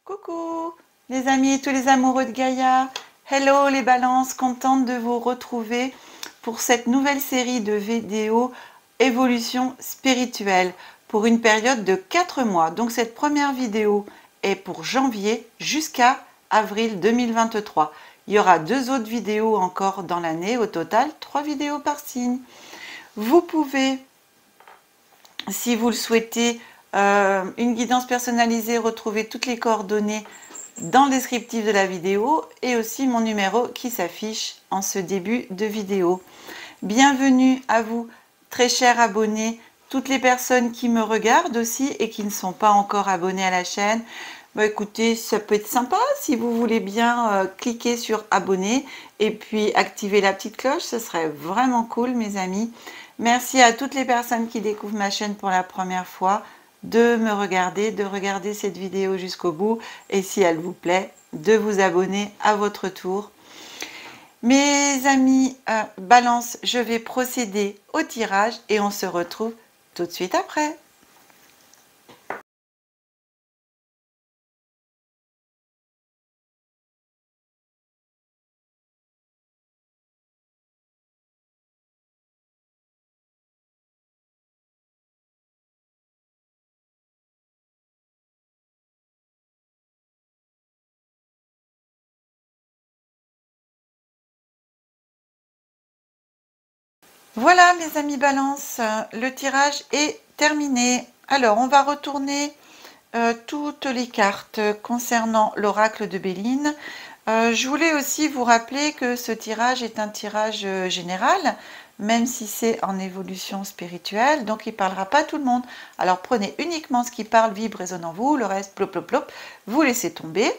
Coucou les amis et tous les amoureux de Gaïa. Hello les balances, contente de vous retrouver pour cette nouvelle série de vidéos évolution spirituelle pour une période de 4 mois. Donc cette première vidéo est pour janvier jusqu'à avril 2023. Il y aura 2 autres vidéos encore dans l'année, au total 3 vidéos par signe. Vous pouvez, si vous le souhaitez, une guidance personnalisée, retrouver toutes les coordonnées dans le descriptif de la vidéo et aussi mon numéro qui s'affiche en ce début de vidéo. Bienvenue à vous, très chers abonnés, toutes les personnes qui me regardent aussi et qui ne sont pas encore abonnées à la chaîne. Bah écoutez, ça peut être sympa si vous voulez bien cliquer sur abonner et puis activer la petite cloche, ce serait vraiment cool mes amis. Merci à toutes les personnes qui découvrent ma chaîne pour la première fois de me regarder, de regarder cette vidéo jusqu'au bout et si elle vous plaît, de vous abonner à votre tour. Mes amis Balance, je vais procéder au tirage et on se retrouve tout de suite après. Voilà mes amis Balance, le tirage est terminé. Alors on va retourner toutes les cartes concernant l'oracle de Béline. Je voulais aussi vous rappeler que ce tirage est un tirage général, même si c'est en évolution spirituelle, donc il ne parlera pas à tout le monde. Alors prenez uniquement ce qui parle, vibre, résonne en vous, le reste, plop, plop, plop, vous laissez tomber.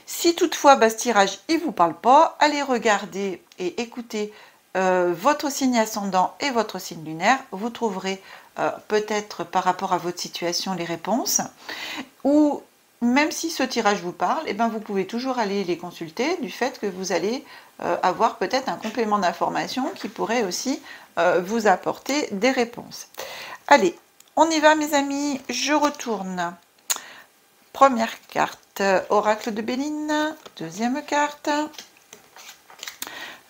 Si toutefois ce tirage il ne vous parle pas, allez regarder et écouter votre signe ascendant et votre signe lunaire, vous trouverez peut-être par rapport à votre situation les réponses, ou même si ce tirage vous parle, eh ben vous pouvez toujours aller les consulter du fait que vous allez avoir peut-être un complément d'information qui pourrait aussi vous apporter des réponses. Allez, on y va mes amis, je retourne. Première carte, oracle de Béline, deuxième carte.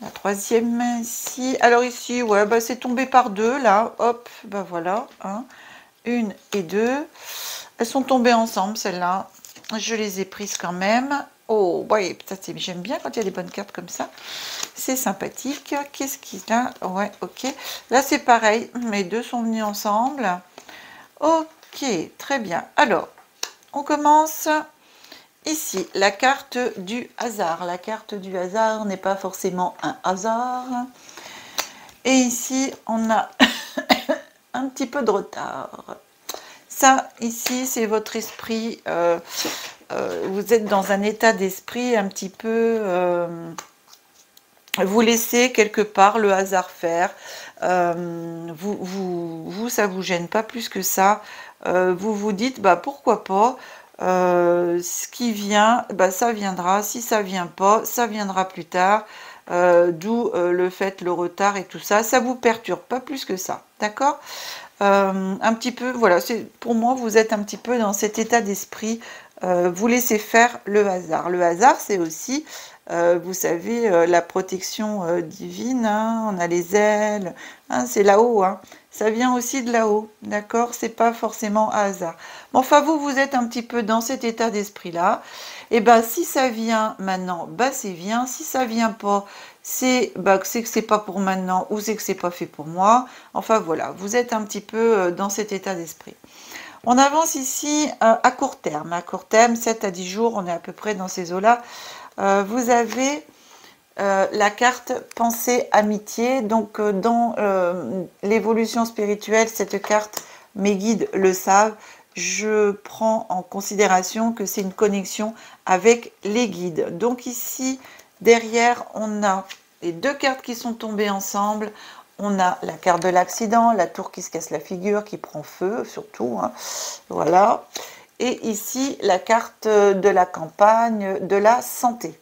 La troisième ici, alors ici, ouais, bah c'est tombé par deux, là, hop, bah voilà, hein, une et deux, elles sont tombées ensemble, celles-là, je les ai prises quand même. Oh, ouais, j'aime bien quand il y a des bonnes cartes comme ça, c'est sympathique. Qu'est-ce qu'il a? Ouais, ok, là c'est pareil, mes deux sont venus ensemble. Ok, très bien, alors, on commence. Ici, la carte du hasard. La carte du hasard n'est pas forcément un hasard. Et ici, on a un petit peu de retard. Ça, ici, c'est votre esprit. Vous êtes dans un état d'esprit un petit peu... vous laissez quelque part le hasard faire. Vous, ça vous gêne pas plus que ça. Vous vous dites, bah pourquoi pas. Ce qui vient, bah, ça viendra. Si ça vient pas, ça viendra plus tard. D'où le fait, le retard et tout ça. Ça vous perturbe pas plus que ça, d'accord? Un petit peu, voilà, pour moi, vous êtes un petit peu dans cet état d'esprit. Vous laissez faire le hasard. Le hasard, c'est aussi, vous savez, la protection divine. Hein, on a les ailes. Hein, c'est là-haut. Hein. Ça vient aussi de là-haut, d'accord? C'est pas forcément un hasard. Bon, enfin, vous êtes un petit peu dans cet état d'esprit-là. Et ben, si ça vient maintenant, bah c'est bien. Si ça vient pas, c'est que c'est pas pour maintenant ou c'est que c'est pas fait pour moi. Enfin voilà, vous êtes un petit peu dans cet état d'esprit. On avance ici à court terme. À court terme, 7 à 10 jours, on est à peu près dans ces eaux-là. Vous avez la carte pensée amitié. Donc dans l'évolution spirituelle, cette carte, mes guides le savent, je prends en considération que c'est une connexion avec les guides. Donc ici, derrière, on a les deux cartes qui sont tombées ensemble. On a la carte de l'accident, la tour qui se casse la figure, qui prend feu surtout. Hein. Voilà. Et ici, la carte de la campagne, de la santé.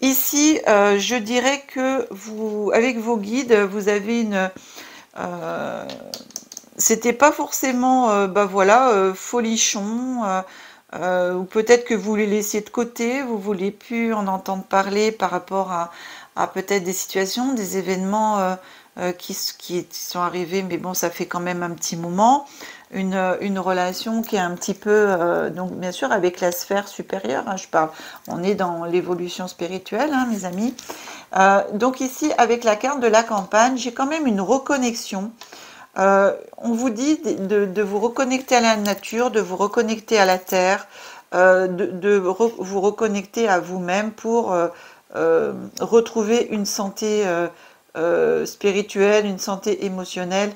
Ici, je dirais que vous, avec vos guides, vous avez une... c'était pas forcément, bah voilà, folichon. ou peut-être que vous les laissiez de côté, vous ne voulez plus en entendre parler par rapport à peut-être des situations, des événements qui sont arrivés, mais bon, ça fait quand même un petit moment. Une relation qui est un petit peu, donc bien sûr avec la sphère supérieure, hein, je parle, on est dans l'évolution spirituelle, hein, mes amis. Donc ici, avec la carte de la campagne, j'ai quand même une reconnexion. On vous dit de vous reconnecter à la nature, de vous reconnecter à la terre, vous reconnecter à vous-même pour retrouver une santé spirituelle, une santé émotionnelle,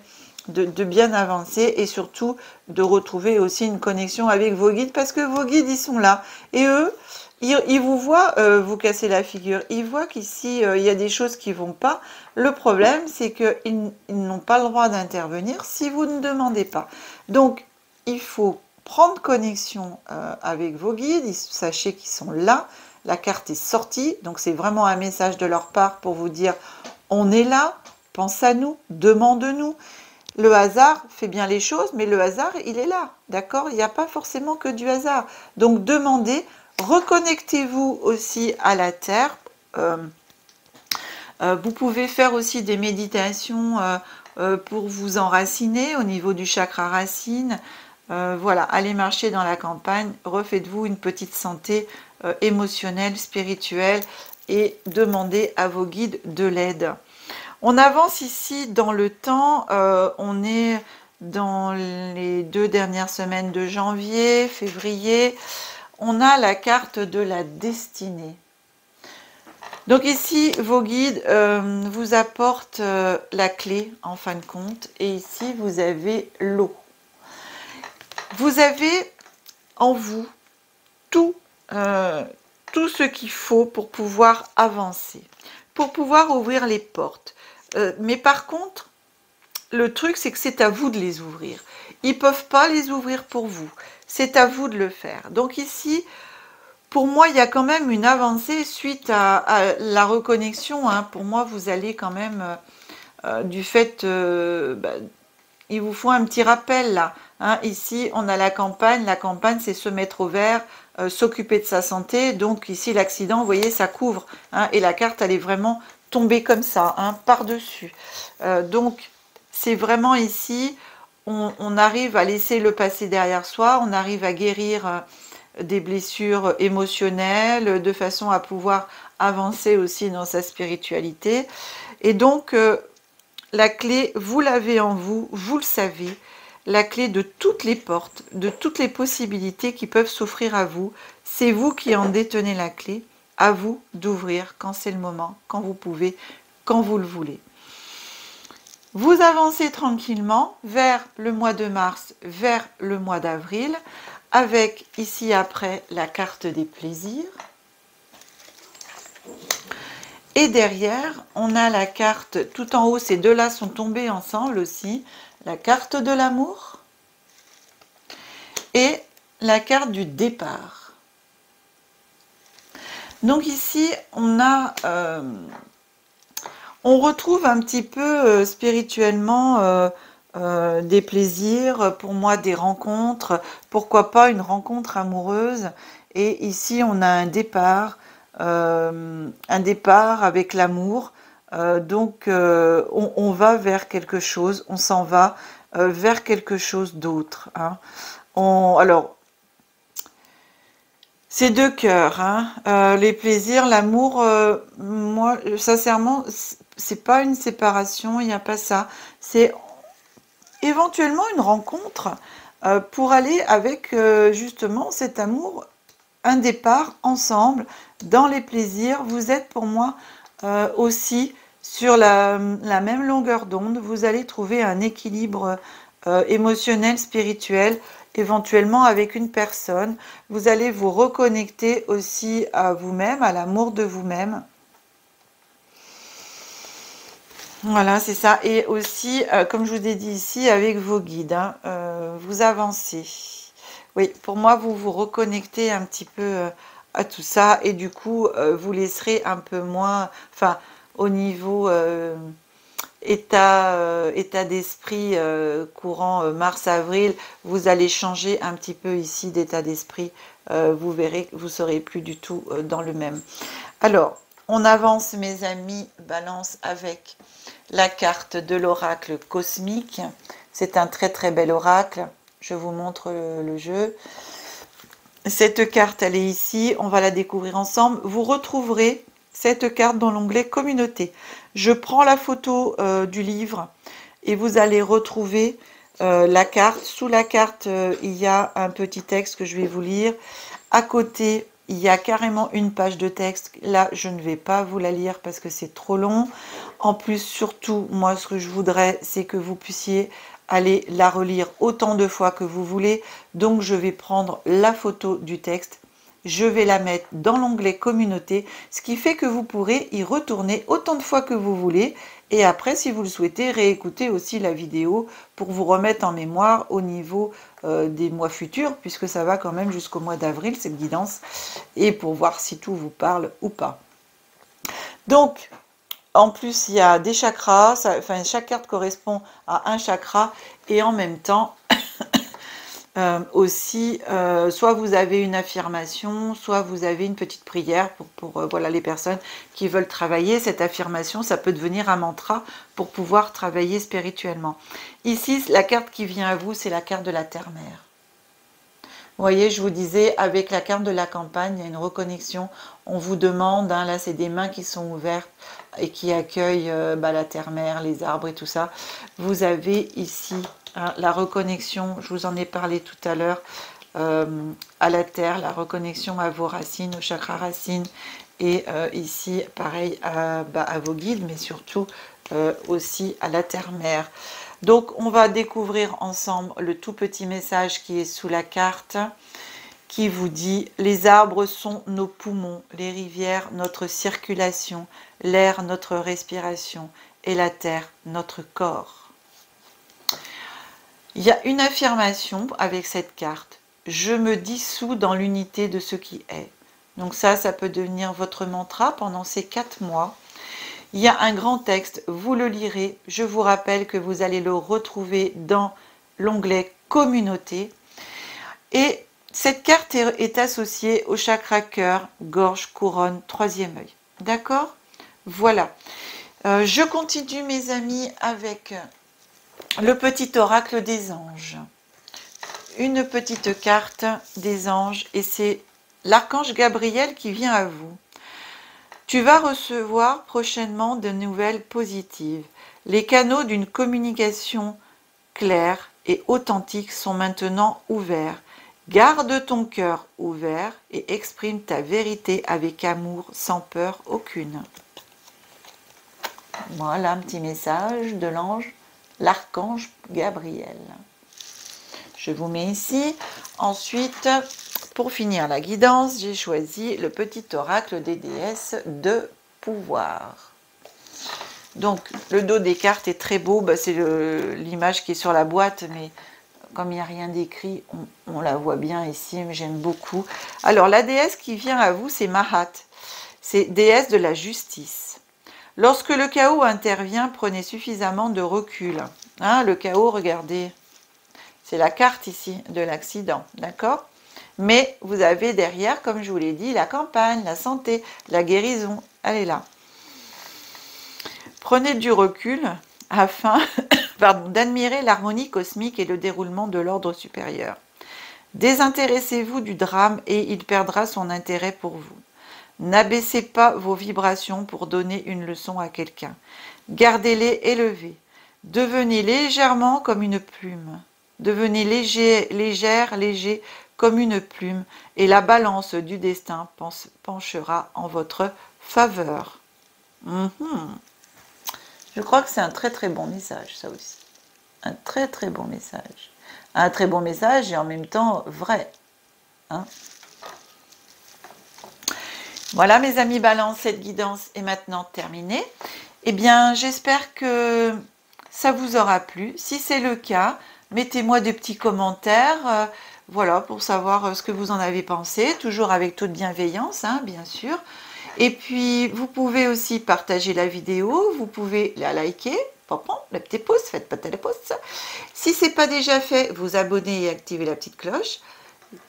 de bien avancer et surtout de retrouver aussi une connexion avec vos guides parce que vos guides, ils sont là. Et eux, ils vous voient vous casser la figure. Ils voient qu'ici, il y a des choses qui vont pas. Le problème, c'est qu'ils n'ont pas le droit d'intervenir si vous ne demandez pas. Donc, il faut prendre connexion avec vos guides. Sachez qu'ils sont là. La carte est sortie. Donc, c'est vraiment un message de leur part pour vous dire, on est là, pense à nous, demande-nous. Le hasard fait bien les choses, mais le hasard, il est là, d'accord? Il n'y a pas forcément que du hasard. Donc, demandez, reconnectez-vous aussi à la Terre. Vous pouvez faire aussi des méditations pour vous enraciner au niveau du chakra racine. Voilà, allez marcher dans la campagne, refaites-vous une petite santé émotionnelle, spirituelle et demandez à vos guides de l'aide. On avance ici dans le temps, on est dans les 2 dernières semaines de janvier, février. On a la carte de la destinée. Donc ici, vos guides vous apportent la clé en fin de compte. Et ici, vous avez l'eau. Vous avez en vous tout, tout ce qu'il faut pour pouvoir avancer, pour pouvoir ouvrir les portes. Mais par contre, le truc, c'est que c'est à vous de les ouvrir. Ils ne peuvent pas les ouvrir pour vous. C'est à vous de le faire. Donc ici, pour moi, il y a quand même une avancée suite à la reconnexion. Hein. Pour moi, vous allez quand même, du fait, il vous faut un petit rappel là. Hein. Ici, on a la campagne. La campagne, c'est se mettre au vert, s'occuper de sa santé. Donc ici, l'accident, vous voyez, ça couvre. Hein. Et la carte, elle est vraiment tombée comme ça, hein, par-dessus. Donc, c'est vraiment ici, on arrive à laisser le passé derrière soi. On arrive à guérir des blessures émotionnelles, de façon à pouvoir avancer aussi dans sa spiritualité. Et donc, la clé, vous l'avez en vous, vous le savez, la clé de toutes les portes, de toutes les possibilités qui peuvent s'offrir à vous, c'est vous qui en détenez la clé, à vous d'ouvrir quand c'est le moment, quand vous pouvez, quand vous le voulez. Vous avancez tranquillement vers le mois de mars, vers le mois d'avril, avec ici après la carte des plaisirs. Et derrière, on a la carte, tout en haut, ces deux-là sont tombés ensemble aussi, la carte de l'amour et la carte du départ. Donc ici, on a... on retrouve un petit peu spirituellement des plaisirs, pour moi des rencontres, pourquoi pas une rencontre amoureuse. Et ici, on a un départ avec l'amour. Donc, on va vers quelque chose, on s'en va vers quelque chose d'autre. Hein. Alors, c'est deux cœurs, hein. Les plaisirs, l'amour, moi, sincèrement, c'est pas une séparation, il n'y a pas ça. C'est éventuellement une rencontre pour aller avec justement cet amour, un départ ensemble dans les plaisirs. Vous êtes pour moi aussi sur la même longueur d'onde. Vous allez trouver un équilibre émotionnel, spirituel, éventuellement avec une personne. Vous allez vous reconnecter aussi à vous-même, à l'amour de vous-même. Voilà, c'est ça. Et aussi, comme je vous ai dit ici, avec vos guides, hein, vous avancez. Oui, pour moi, vous vous reconnectez un petit peu à tout ça. Et du coup, vous laisserez un peu moins, enfin, au niveau état d'esprit courant mars-avril, vous allez changer un petit peu ici d'état d'esprit. Vous verrez que vous ne serez plus du tout dans le même. Alors, on avance mes amis Balance avec la carte de l'oracle cosmique. C'est un très très bel oracle. Je vous montre le jeu. Cette carte, elle est ici. On va la découvrir ensemble. Vous retrouverez cette carte dans l'onglet communauté. Je prends la photo du livre et vous allez retrouver la carte. Sous la carte, il y a un petit texte que je vais vous lire. À côté, il y a carrément une page de texte. Là, je ne vais pas vous la lire parce que c'est trop long. En plus, surtout, moi, ce que je voudrais, c'est que vous puissiez aller la relire autant de fois que vous voulez. Donc, je vais prendre la photo du texte. Je vais la mettre dans l'onglet communauté, ce qui fait que vous pourrez y retourner autant de fois que vous voulez. Et après, si vous le souhaitez, réécouter aussi la vidéo pour vous remettre en mémoire au niveau des mois futurs, puisque ça va quand même jusqu'au mois d'avril, cette guidance, et pour voir si tout vous parle ou pas. Donc, en plus, il y a des chakras, enfin, chaque carte correspond à un chakra, et en même temps, aussi, soit vous avez une affirmation, soit vous avez une petite prière pour voilà, les personnes qui veulent travailler. Cette affirmation, ça peut devenir un mantra pour pouvoir travailler spirituellement. Ici, la carte qui vient à vous, c'est la carte de la terre-mère. Vous voyez, je vous disais, avec la carte de la campagne, il y a une reconnexion. On vous demande, hein, là, c'est des mains qui sont ouvertes et qui accueillent la terre-mère, les arbres et tout ça. Vous avez ici la reconnexion, je vous en ai parlé tout à l'heure, à la terre, la reconnexion à vos racines, au chakra racines, et ici, pareil, à vos guides, mais surtout aussi à la terre-mère. Donc, on va découvrir ensemble le tout petit message qui est sous la carte, qui vous dit « Les arbres sont nos poumons, les rivières notre circulation, l'air notre respiration et la terre notre corps. » Il y a une affirmation avec cette carte. « Je me dissous dans l'unité de ce qui est. » Donc ça peut devenir votre mantra pendant ces 4 mois. Il y a un grand texte, vous le lirez. Je vous rappelle que vous allez le retrouver dans l'onglet communauté. Et cette carte est associée au chakra cœur, gorge, couronne, 3e œil. D'accord? Voilà. Je continue mes amis avec le petit oracle des anges. Une petite carte des anges et c'est l'archange Gabriel qui vient à vous. Tu vas recevoir prochainement de nouvelles positives. Les canaux d'une communication claire et authentique sont maintenant ouverts. Garde ton cœur ouvert et exprime ta vérité avec amour, sans peur aucune. Voilà un petit message de l'ange, l'archange Gabriel. Je vous mets ici. Ensuite, pour finir la guidance, j'ai choisi le petit oracle des déesses de pouvoir. Donc, le dos des cartes est très beau. C'est l'image qui est sur la boîte, mais comme il n'y a rien d'écrit, on la voit bien ici, mais j'aime beaucoup. Alors, la déesse qui vient à vous, c'est Mahat. C'est déesse de la justice. Lorsque le chaos intervient, prenez suffisamment de recul. Hein, le chaos, regardez, c'est la carte ici de l'accident, d'accord? Mais vous avez derrière, comme je vous l'ai dit, la campagne, la santé, la guérison, elle est là. Prenez du recul afin d'admirer l'harmonie cosmique et le déroulement de l'ordre supérieur. Désintéressez-vous du drame et il perdra son intérêt pour vous. N'abaissez pas vos vibrations pour donner une leçon à quelqu'un. Gardez-les élevés. Devenez légèrement comme une plume. Devenez léger comme une plume, et la balance du destin penchera en votre faveur. Je crois que c'est un très très bon message, ça aussi. Un très très bon message. Un très bon message et en même temps vrai. Hein? Voilà mes amis Balance, cette guidance est maintenant terminée. Eh bien, j'espère que ça vous aura plu. Si c'est le cas, mettez-moi des petits commentaires, voilà, pour savoir ce que vous en avez pensé, toujours avec toute bienveillance, hein, bien sûr. Et puis, vous pouvez aussi partager la vidéo, vous pouvez la liker, le petit pouce, faites péter le pouce. Si ce n'est pas déjà fait, vous abonnez et activez la petite cloche.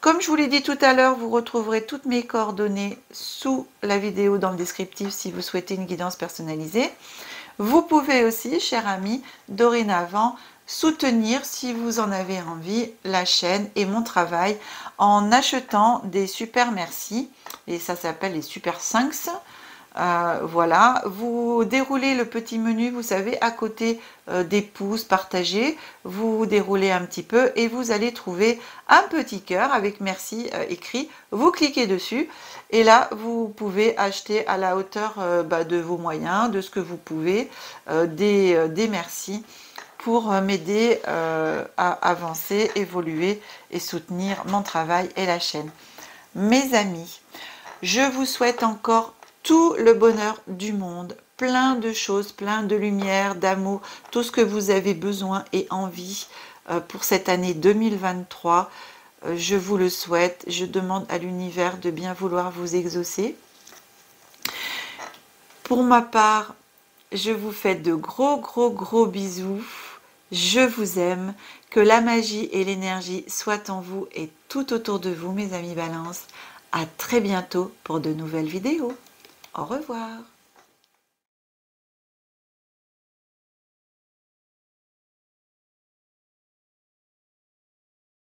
Comme je vous l'ai dit tout à l'heure, vous retrouverez toutes mes coordonnées sous la vidéo dans le descriptif si vous souhaitez une guidance personnalisée. Vous pouvez aussi, chers amis, dorénavant, soutenir, si vous en avez envie, la chaîne et mon travail en achetant des super merci. Et ça s'appelle les super 5. Voilà, vous déroulez le petit menu, vous savez, à côté des pouces partagés, vous déroulez un petit peu et vous allez trouver un petit cœur avec merci écrit. Vous cliquez dessus et là, vous pouvez acheter à la hauteur de vos moyens, de ce que vous pouvez, des merci pour m'aider à avancer, évoluer et soutenir mon travail et la chaîne. Mes amis, je vous souhaite encore tout le bonheur du monde, plein de choses, plein de lumière, d'amour, tout ce que vous avez besoin et envie pour cette année 2023. Je vous le souhaite, je demande à l'univers de bien vouloir vous exaucer. Pour ma part, je vous fais de gros bisous. Je vous aime, que la magie et l'énergie soient en vous et tout autour de vous, mes amis Balance. À très bientôt pour de nouvelles vidéos. Au revoir.